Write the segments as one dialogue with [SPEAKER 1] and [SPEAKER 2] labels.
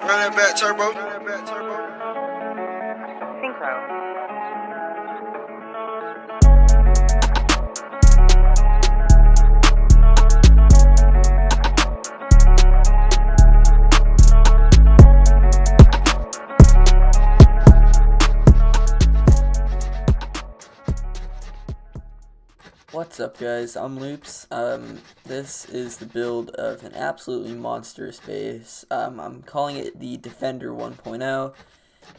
[SPEAKER 1] Run that back, turbo.
[SPEAKER 2] Synchro.
[SPEAKER 3] What's up, guys? I'm Loops. This is the build of an absolutely monstrous base. I'm calling it the Defender 1.0,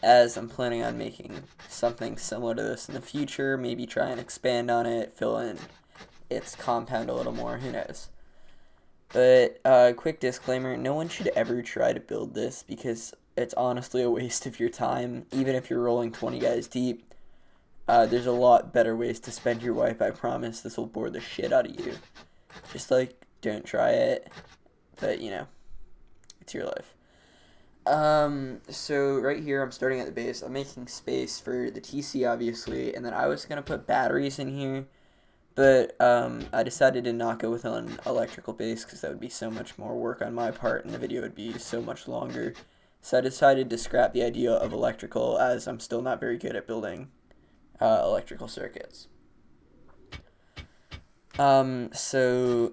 [SPEAKER 3] as I'm planning on making something similar to this in the future. Maybe try and expand on it, fill in its compound a little more, who knows. But, quick disclaimer, no one should ever try to build this, because it's honestly a waste of your time, even if you're rolling 20 guys deep. There's a lot better ways to spend your wipe, I promise. This will bore the shit out of you. Just, don't try it. But, it's your life. So, right here, I'm starting at the base. I'm making space for the TC, obviously. And then I was going to put batteries in here. But, I decided to not go with an electrical base, because that would be so much more work on my part, and the video would be so much longer. So I decided to scrap the idea of electrical, as I'm still not very good at building electrical circuits. So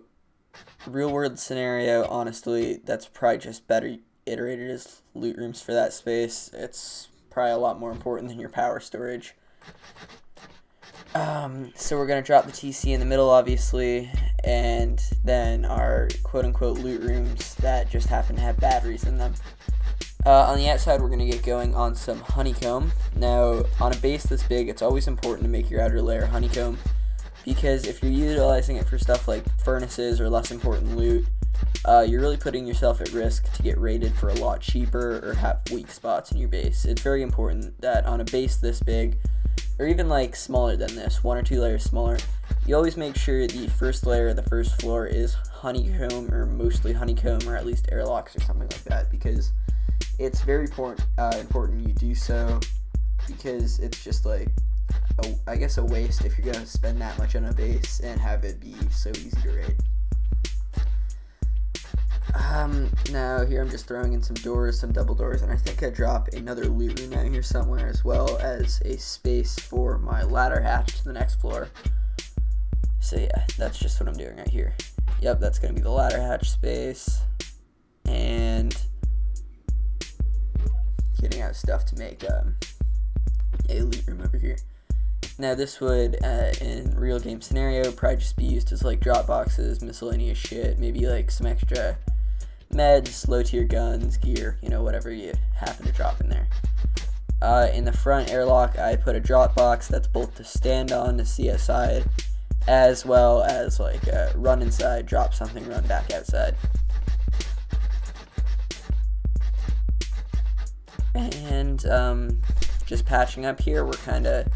[SPEAKER 3] real world scenario, honestly, that's probably just better iterated as loot rooms for that space. It's probably a lot more important than your power storage. So we're going to drop the TC in the middle, obviously, and then our quote-unquote loot rooms that just happen to have batteries in them. On the outside, we're going to get going on some honeycomb. Now, on a base this big, it's always important to make your outer layer honeycomb, because if you're utilizing it for stuff like furnaces or less important loot, you're really putting yourself at risk to get raided for a lot cheaper or have weak spots in your base. It's very important that on a base this big, or even smaller than this, 1 or 2 layers smaller, you always make sure the first layer, the first floor, is honeycomb, or mostly honeycomb, or at least airlocks or something like that, because it's very important you do so, because it's just I guess a waste if you're going to spend that much on a base and have it be so easy to raid. Now here I'm just throwing in some doors, some double doors, and I think I drop another loot room out here somewhere, as well as a space for my ladder hatch to the next floor. So yeah, that's just what I'm doing right here. Yep, that's going to be the ladder hatch space, and getting out stuff to make a loot room over here. Now this would, in real game scenario, probably just be used as drop boxes, miscellaneous shit, maybe some extra meds, low tier guns, gear, whatever you happen to drop in there. In the front airlock, I put a drop box that's both to stand on to see outside, as well as run inside, drop something, run back outside. And just patching up here, we're kind of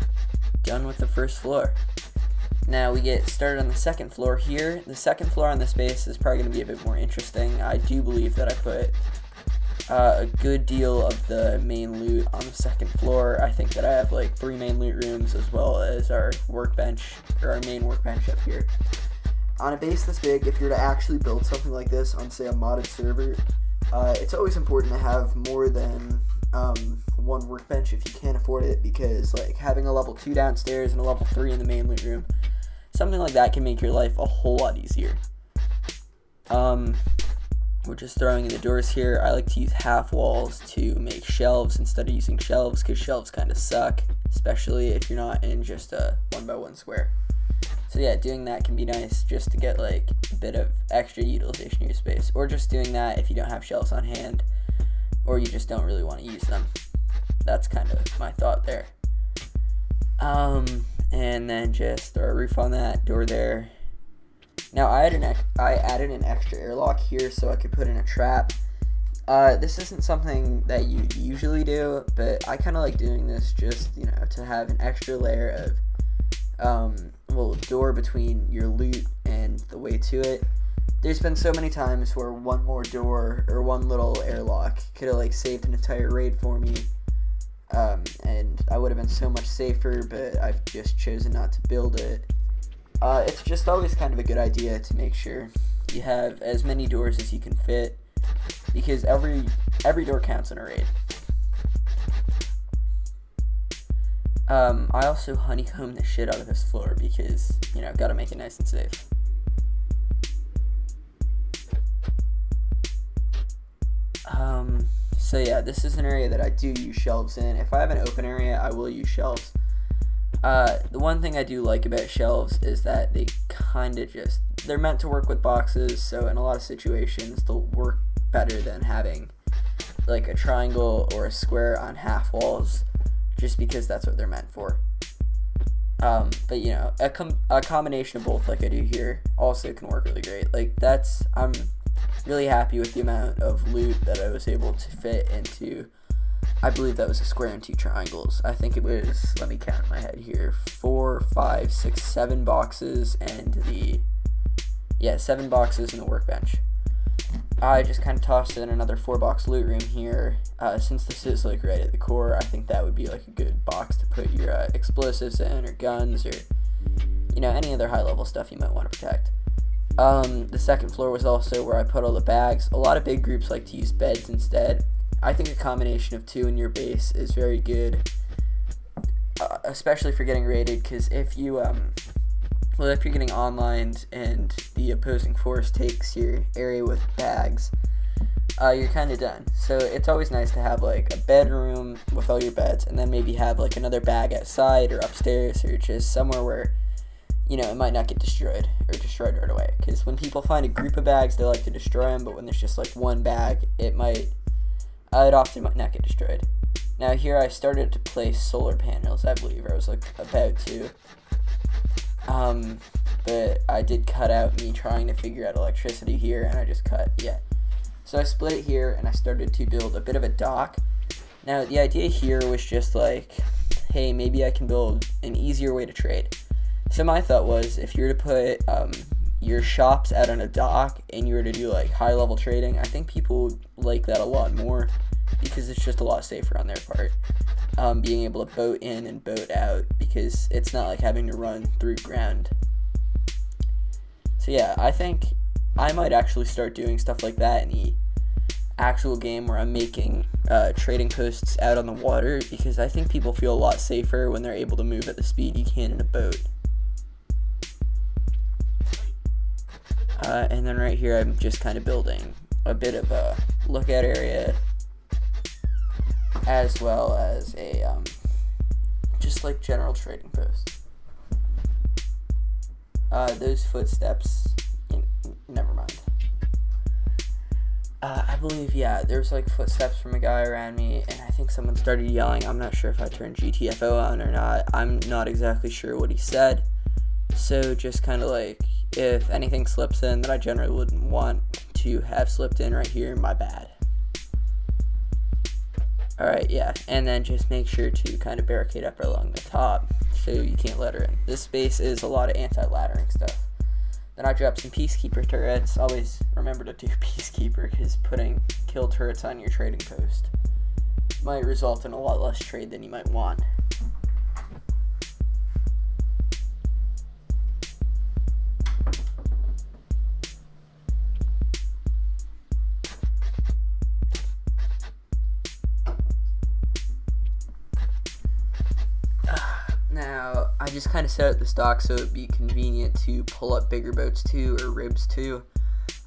[SPEAKER 3] done with the first floor. Now we get started on the second floor here. The second floor on this base is probably going to be a bit more interesting. I do believe that I put a good deal of the main loot on the second floor. I think that I have 3 main loot rooms, as well as our workbench, or our main workbench up here. On a base this big, if you're to actually build something like this on, say, a modded server, it's always important to have more than 1 workbench if you can't afford it, because having a level 2 downstairs and a level 3 in the main loot room, something like that can make your life a whole lot easier. We're just throwing in the doors here. I like to use half walls to make shelves instead of using shelves, because shelves kind of suck, especially if you're not in just a 1x1 square. So yeah, doing that can be nice just to get a bit of extra utilization of your space, or just doing that if you don't have shelves on hand, or you just don't really want to use them. That's kind of my thought there. And then just throw a roof on that, door there. Now I added an extra airlock here so I could put in a trap. This isn't something that you usually do, but I kind of like doing this just, to have an extra layer of, door between your loot and the way to it. There's been so many times where one more door or one little airlock could have saved an entire raid for me, and I would have been so much safer, but I've just chosen not to build it. It's just always kind of a good idea to make sure you have as many doors as you can fit, because every every door counts in a raid. I also honeycomb the shit out of this floor because, you know, gotta make it nice and safe. So yeah, this is an area that I do use shelves in. If I have an open area, I will use shelves. The one thing I do like about shelves is that they kind of they're meant to work with boxes, so in a lot of situations, they'll work better than having like a triangle or a square on half walls, just because that's what they're meant for. But you know, a combination of both, like I do here, also can work really great. Like I'm really happy with the amount of loot that I was able to fit into. I believe that was a square and 2 triangles. I think it was, let me count in my head here, 4, 5, 6, 7 boxes and 7 boxes and the workbench. I just kind of tossed in another 4-box loot room here. Since this is like right at the core, I think that would be like a good box to put your explosives in, or guns, or you know, any other high level stuff you might want to protect. The second floor was also where I put all the bags. A lot of big groups like to use beds instead. I think a combination of 2 in your base is very good, especially for getting raided, because if you're getting onlined and the opposing force takes your area with bags, you're kind of done. So it's always nice to have like a bedroom with all your beds, and then maybe have like another bag outside or upstairs, or just somewhere where, you know, it might not get destroyed right away. Because when people find a group of bags, they like to destroy them, but when there's just like one bag, it often might not get destroyed. Now here I started to place solar panels, I believe. I was like about to. But I did cut out me trying to figure out electricity here, and I just cut, So I split it here, and I started to build a bit of a dock. Now the idea here was just like, hey, maybe I can build an easier way to trade. So my thought was, if you were to put your shops out on a dock and you were to do like high level trading, I think people would like that a lot more, because it's just a lot safer on their part. Being able to boat in and boat out, because it's not like having to run through ground. So yeah, I think I might actually start doing stuff like that in the actual game, where I'm making trading posts out on the water, because I think people feel a lot safer when they're able to move at the speed you can in a boat. And then right here, I'm just kind of building a bit of a lookout area, as well as a just like general trading post. Those footsteps, never mind. I believe, there's like footsteps from a guy around me, and I think someone started yelling. I'm not sure if I turned GTFO on or not. I'm not exactly sure what he said. So just kind of like, if anything slips in that I generally wouldn't want to have slipped in right here, my bad. Alright, and then just make sure to kind of barricade up along the top so you can't let her in. This space is a lot of anti-laddering stuff. Then I dropped some Peacekeeper turrets. Always remember to do Peacekeeper, because putting kill turrets on your trading post might result in a lot less trade than you might want. Now, I just kind of set up the stock so it would be convenient to pull up bigger boats too, or ribs too.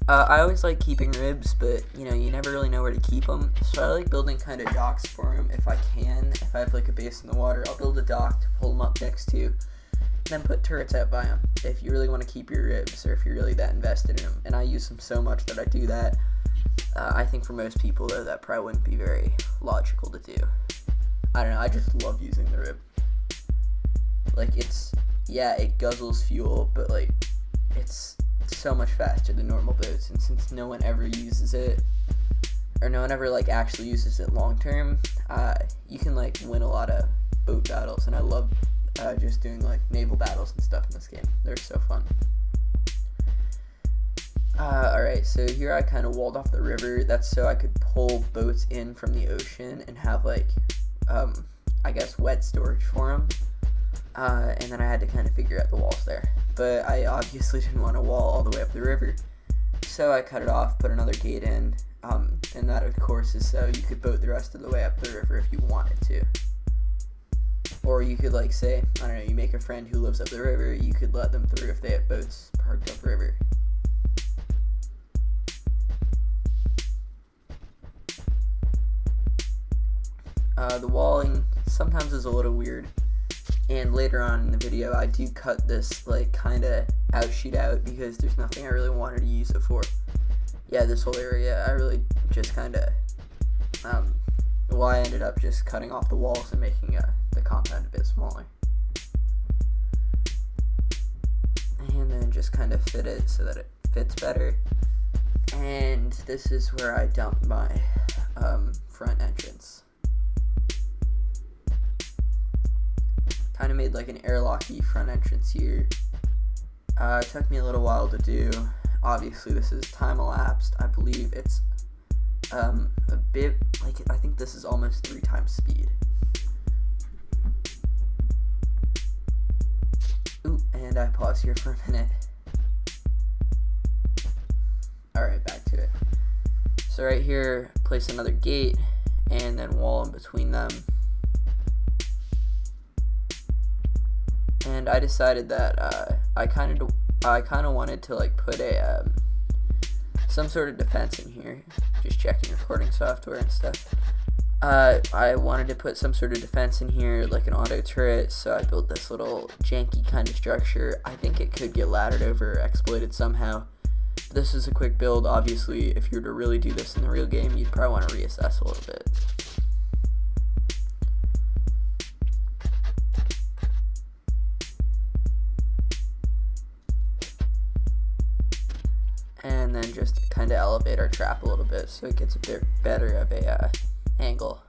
[SPEAKER 3] I always like keeping ribs, but you know, you never really know where to keep them. So I like building kind of docks for them if I can. If I have like a base in the water, I'll build a dock to pull them up next to, and then put turrets out by them. If you really want to keep your ribs, or if you're really that invested in them, and I use them so much that I do that. I think for most people though, that probably wouldn't be very logical to do. I don't know, I just love using the rib. Like, it guzzles fuel, but like, it's so much faster than normal boats, and since no one ever uses it, or no one ever like actually uses it long term, you can like win a lot of boat battles, and I love just doing like naval battles and stuff in this game. They're so fun. Alright, so here I kind of walled off the river. That's so I could pull boats in from the ocean and have like, I guess wet storage for them. And then I had to kind of figure out the walls there. But I obviously didn't want to wall all the way up the river. So I cut it off, put another gate in, And that, of course, is so you could boat the rest of the way up the river if you wanted to. Or you could, like, say, I don't know, you make a friend who lives up the river, you could let them through if they have boats parked upriver. The walling sometimes is a little weird, and later on in the video I do cut this, like, kind of outsheet out because there's nothing I really wanted to use it for. Yeah, this whole area I really just kind of, well, I ended up just cutting off the walls and making the compound a bit smaller. And then just kind of fit it so that it fits better. And this is where I dump my front entrance. Kind of made like an airlocky front entrance here. It took me a little while to do. Obviously this is time elapsed. I believe it's a bit, like, I think this is almost 3 times speed. Ooh, and I pause here for a minute. Alright, back to it. So right here, place another gate, and then wall in between them. And I decided that I kind of wanted to, like, put a some sort of defense in here. Just checking recording software and stuff. I wanted to put some sort of defense in here, like an auto turret, so I built this little janky kind of structure. I think it could get laddered over or exploited somehow. This is a quick build. Obviously, if you were to really do this in the real game, you'd probably want to reassess a little bit. And then just kind of elevate our trap a little bit so it gets a bit better of a angle.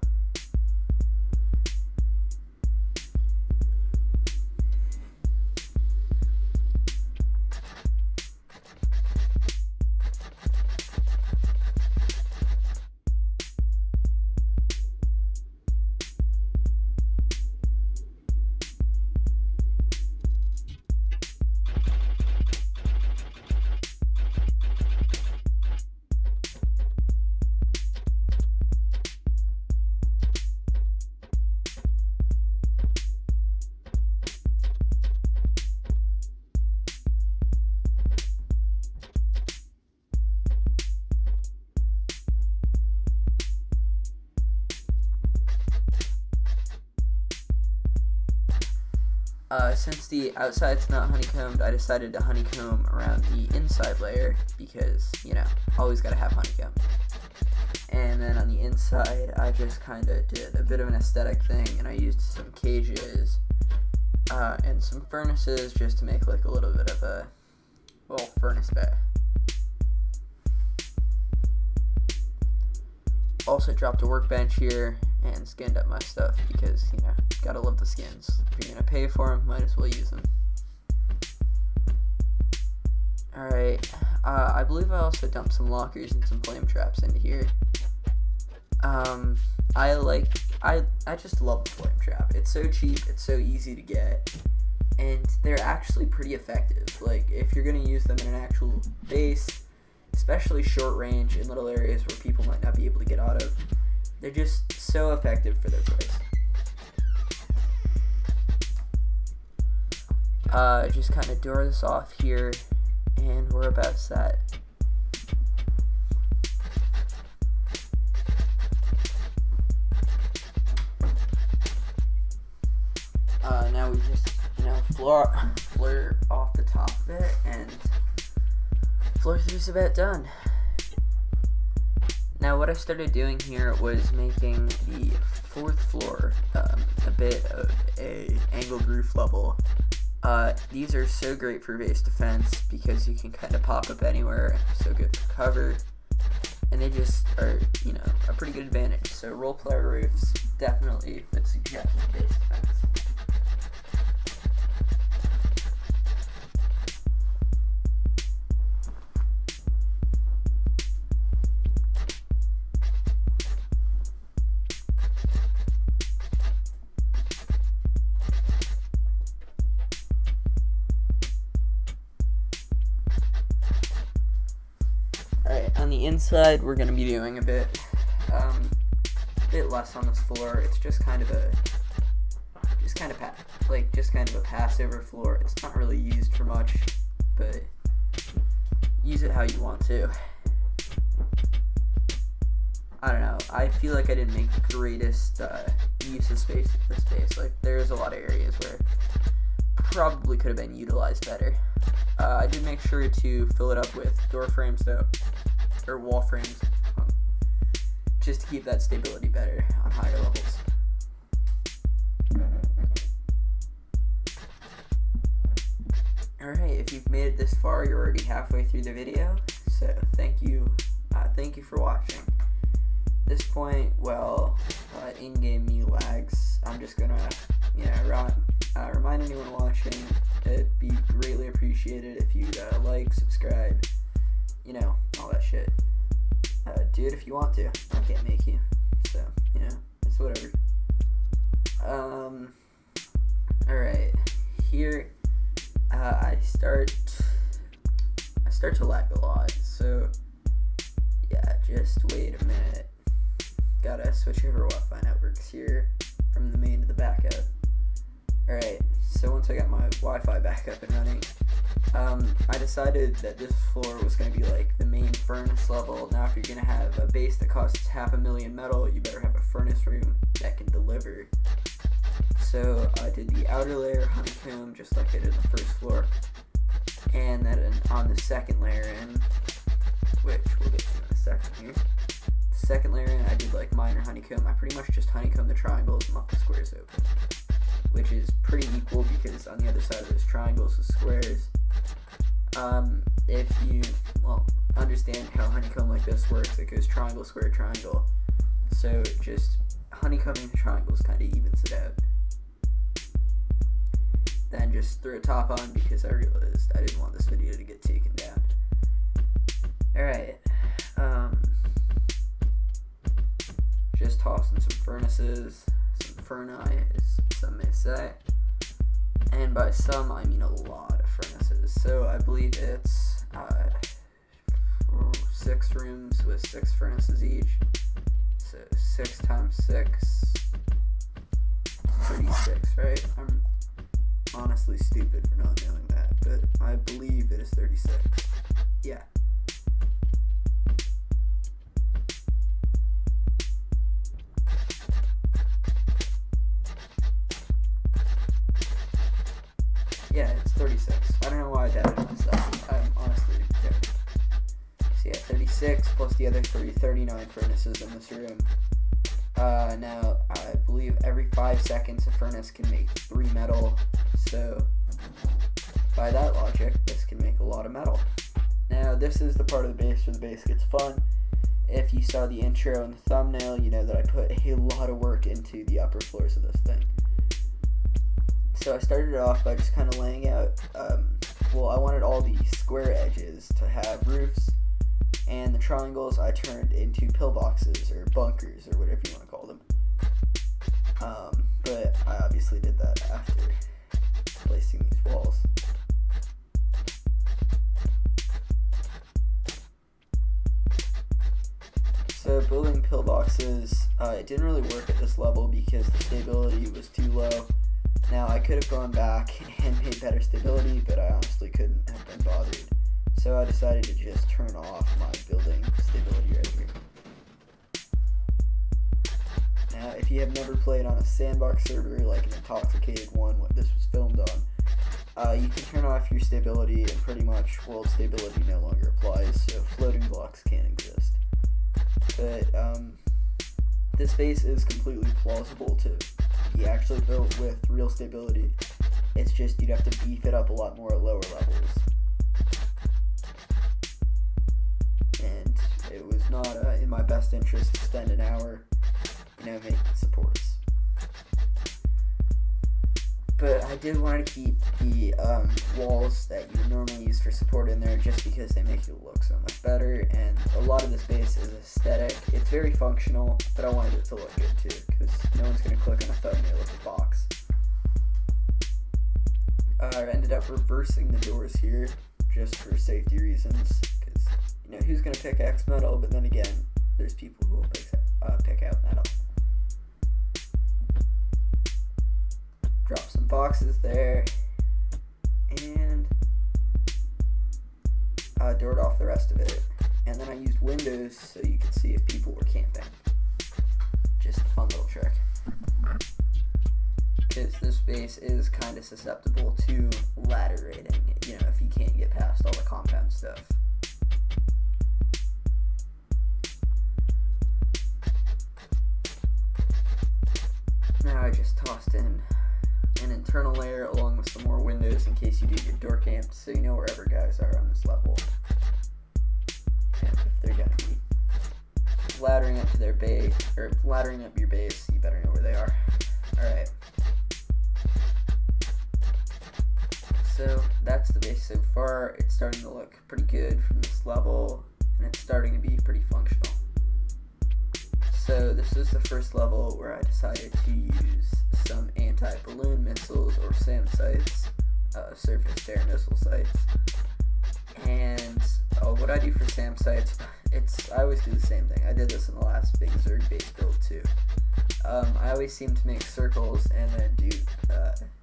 [SPEAKER 3] Since the outside's not honeycombed, I decided to honeycomb around the inside layer because, you know, always gotta have honeycomb. And then on the inside, I just kind of did a bit of an aesthetic thing, and I used some cages and some furnaces just to make, like, a little bit of a, well, furnace bed. Also dropped a workbench here and skinned up my stuff because, you know, gotta love the skins. If you're gonna pay for them, might as well use them. Alright, I believe I also dumped some lockers and some flame traps into here. I just love the flame trap. It's so cheap, it's so easy to get, and they're actually pretty effective. Like, if you're gonna use them in an actual base, especially short range in little areas where people might not be able to get out of, they're just so effective for their price. Just kind of door this off here, and we're about set. Now we just, you know, floor off the top of it, and floor through's about done. Now what I started doing here was making the 4th floor a bit of a angled roof level. These are so great for base defense because you can kind of pop up anywhere, and they're so good for cover, and they just are, you know, a pretty good advantage. So role player roofs definitely would suggest base defense. inside, we're going to be doing a bit less on this floor. It's just kind of a Passover floor. It's not really used for much, but use it how you want to. I don't know. I feel like I didn't make the greatest use of space with this space. Like, there's a lot of areas where probably could have been utilized better. I did make sure to fill it up with door frames though, or wall frames, just to keep that stability better on higher levels. Alright, if you've made it this far, you're already halfway through the video, so thank you for watching. At this point, well, in-game me lags, I'm just gonna, remind anyone watching, it'd be greatly appreciated if you'd like, subscribe, all that shit. Do it if you want to. I can't make you, so, it's whatever. Alright, here, I start to lag a lot, so yeah, just wait a minute. Gotta switch over Wi-Fi networks here from the main to the backup. Alright, so once I got my Wi-Fi back up and running, I decided that this floor was going to be like the main furnace level. Now if you're going to have a base that costs $500,000 metal, you better have a furnace room that can deliver. So I did the outer layer honeycomb just like I did on the first floor, and then on the second layer in, which we'll get to in a second here, the second layer in I did like minor honeycomb. I pretty much just honeycomb the triangles and left the squares open, which is pretty equal because on the other side of those triangles is squares. If you understand how honeycomb like this works, it goes triangle, square, triangle. So just honeycombing the triangles kind of evens it out. Then just threw a top on because I realized I didn't want this video to get taken down. Alright, just tossing some furnaces, some furnace, as some may say. And by some, I mean a lot of furnaces. So I believe it's 6 rooms with 6 furnaces each. So 6 times 6, 36, right? I'm honestly stupid for not knowing that, but I believe it is 36. Yeah. Yeah, it's 36. I don't know why I doubted myself. I'm honestly doubting. So yeah, 36 plus the other 39 furnaces in this room. Now, I believe every 5 seconds a furnace can make 3 metal, so by that logic, this can make a lot of metal. Now, this is the part of the base where the base gets fun. If you saw the intro and the thumbnail, you know that I put a lot of work into the upper floors of this thing. So I started off by just kind of laying out, I wanted all the square edges to have roofs, and the triangles I turned into pillboxes or bunkers or whatever you want to call them. But I obviously did that after placing these walls. So building pillboxes, it didn't really work at this level because the stability was too low. Now I could have gone back and made better stability, but I honestly couldn't have been bothered. So I decided to just turn off my building stability right here. Now if you have never played on a sandbox server like an Intoxicated one, what this was filmed on, you can turn off your stability and pretty much world stability no longer applies, so floating blocks can't exist. But this base is completely plausible to be actually built with real stability. It's just you'd have to beef it up a lot more at lower levels. And it was not in my best interest to spend an hour, making supports. But I did want to keep the walls that you would normally use for support in there just because they make it look so much better, and a lot of this base is aesthetic. It's very functional, but I wanted it to look good too, because no one's going to click on a thumbnail with a box. I ended up reversing the doors here just for safety reasons, because, you know, who's gonna pickaxe metal? But then again, there's people who will pick out metal. Drop some boxes there, and doored off the rest of it. And then I used windows so you could see if people were camping. Just a fun little trick. Because this base is kind of susceptible to ladder raiding, you know, if you can't get past all the compound stuff. Now I just tossed in an internal layer along with some more windows in case you do get door camped, so you know wherever guys are on this level. And if they're gonna be laddering up to their base, or laddering up your base, you better know where they are. Alright. So that's the base so far. It's starting to look pretty good from this level, and it's starting to be pretty functional. So this is the first level where I decided to use some anti-balloon missiles, or SAM sites, surface-to-air missile sites. And what I do for SAM sites, I always do the same thing. I did this in the last big ZERG base build too. I always seem to make circles and then do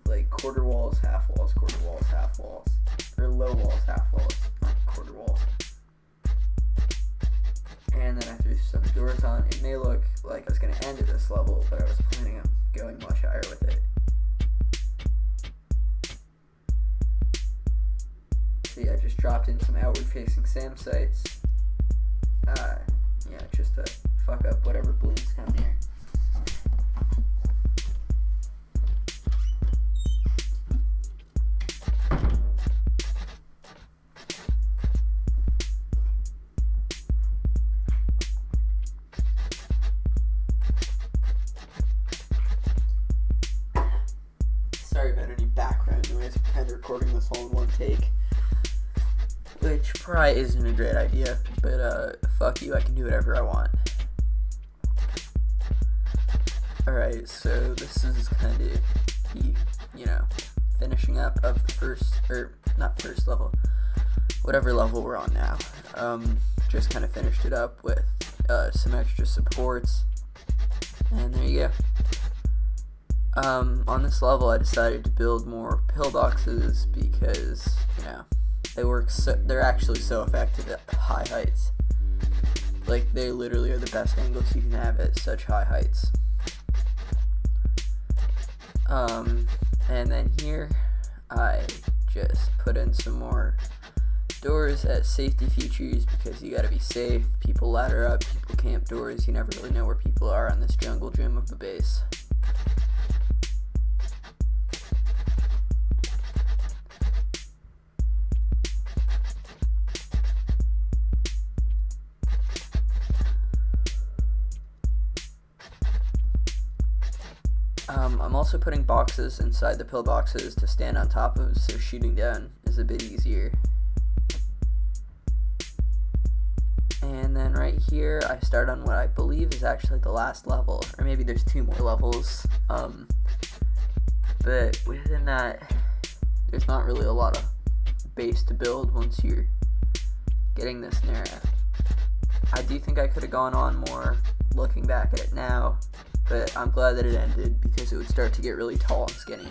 [SPEAKER 3] like quarter walls, half walls, quarter walls, half walls, or low walls, half walls, not quarter walls. And then I threw some doors on. It may look like I was going to end at this level, but I was planning on going much higher with it. So yeah, I just dropped in some outward-facing SAM sites. Yeah, just to fuck up whatever balloons come near. Sorry about any background noise. I'm kind of recording this all in one take, which probably isn't a great idea, but fuck you, I can do whatever I want. Alright, so this is kind of the, you know, finishing up of the first, or not first level, whatever level we're on now. Just kind of finished it up with some extra supports, and there you go. On this level I decided to build more pillboxes because, you know, they're actually so effective at high heights. Like, they literally are the best angles you can have at such high heights. And then here I just put in some more doors as safety features because you gotta be safe. People ladder up, people camp doors, you never really know where people are on this jungle gym of the base. I'm also putting boxes inside the pillboxes to stand on top of, so shooting down is a bit easier. And then right here, I start on what I believe is actually the last level, or maybe there's 2 more levels. But within that, there's not really a lot of base to build once you're getting this narrow. I do think I could have gone on more looking back at it now, but I'm glad that it ended because it would start to get really tall and skinny.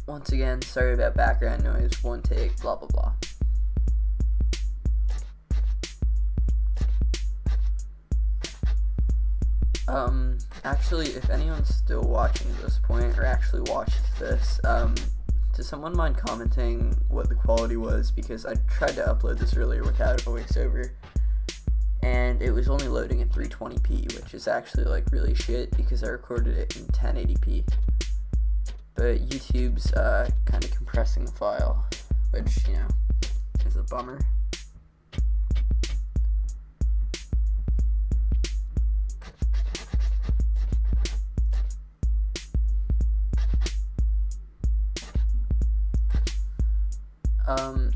[SPEAKER 3] Once again, sorry about background noise, one take, blah blah blah. Actually, if anyone's still watching at this point, or actually watches this, does someone mind commenting what the quality was? Because I tried to upload this earlier without a voiceover, and it was only loading in 320p, which is actually like really shit because I recorded it in 1080p. But YouTube's kind of compressing the file, which, you know, is a bummer.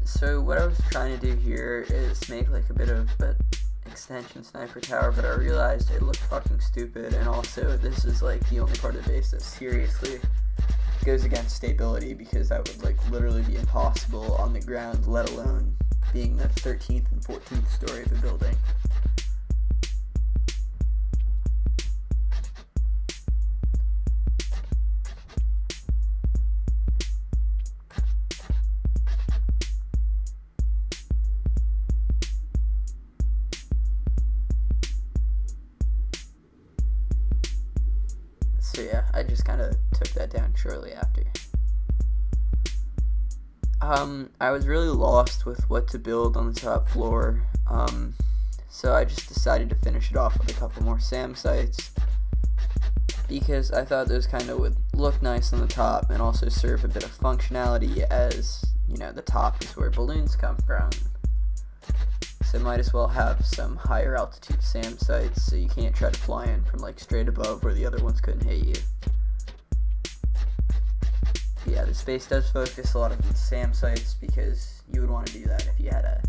[SPEAKER 3] So what I was trying to do here is make like a bit of an extension sniper tower, but I realized it looked fucking stupid, and also this is like the only part of the base that seriously goes against stability, because that would like literally be impossible on the ground, let alone being the 13th and 14th story of a building. So yeah, I just kind of took that down shortly after. I was really lost with what to build on the top floor, so I just decided to finish it off with a couple more SAM sites, because I thought those kind of would look nice on the top and also serve a bit of functionality, as, you know, the top is where balloons come from. So might as well have some higher altitude SAM sites, so you can't try to fly in from like straight above where the other ones couldn't hit you. Yeah, the space does focus a lot of SAM sites, because you would want to do that if you had a,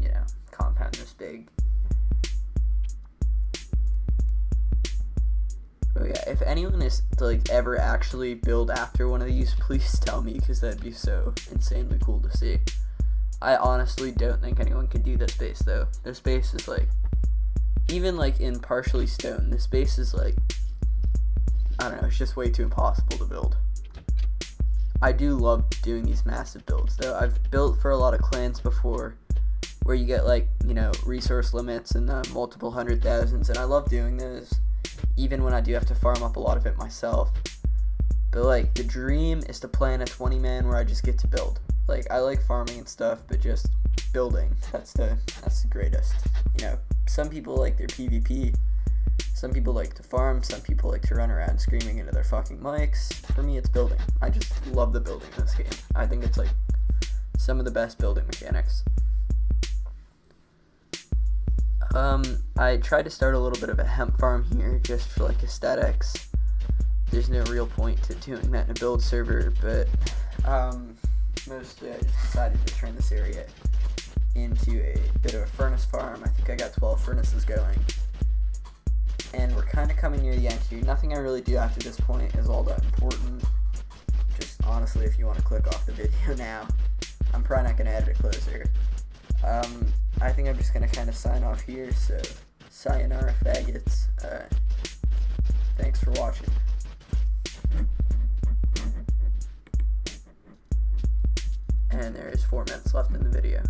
[SPEAKER 3] you know, compound this big. Oh yeah, if anyone is to like ever actually build after one of these, please tell me, because that'd be so insanely cool to see. I honestly don't think anyone could do this base though. This base is like, even like in partially stone, this base is like, I don't know, it's just way too impossible to build. I do love doing these massive builds though. I've built for a lot of clans before, where you get like, you know, resource limits in the multiple 100,000s, and I love doing those, even when I do have to farm up a lot of it myself. But like, the dream is to play in a 20-man where I just get to build. Like, I like farming and stuff, but just building, that's the greatest. You know, some people like their PvP, some people like to farm, some people like to run around screaming into their fucking mics. For me, it's building. I just love the building in this game. I think it's like some of the best building mechanics. I tried to start a little bit of a hemp farm here just for like aesthetics. There's no real point to doing that in a build server, but mostly I just decided to turn this area into a bit of a furnace farm. I think I got 12 furnaces going, and we're kind of coming near the end here. Nothing I really do after this point is all that important. Just honestly, if you want to click off the video now, I'm probably not going to edit it closer. I think I'm just going to kind of sign off here, so sayonara faggots. Thanks for watching. And there is 4 minutes left in the video.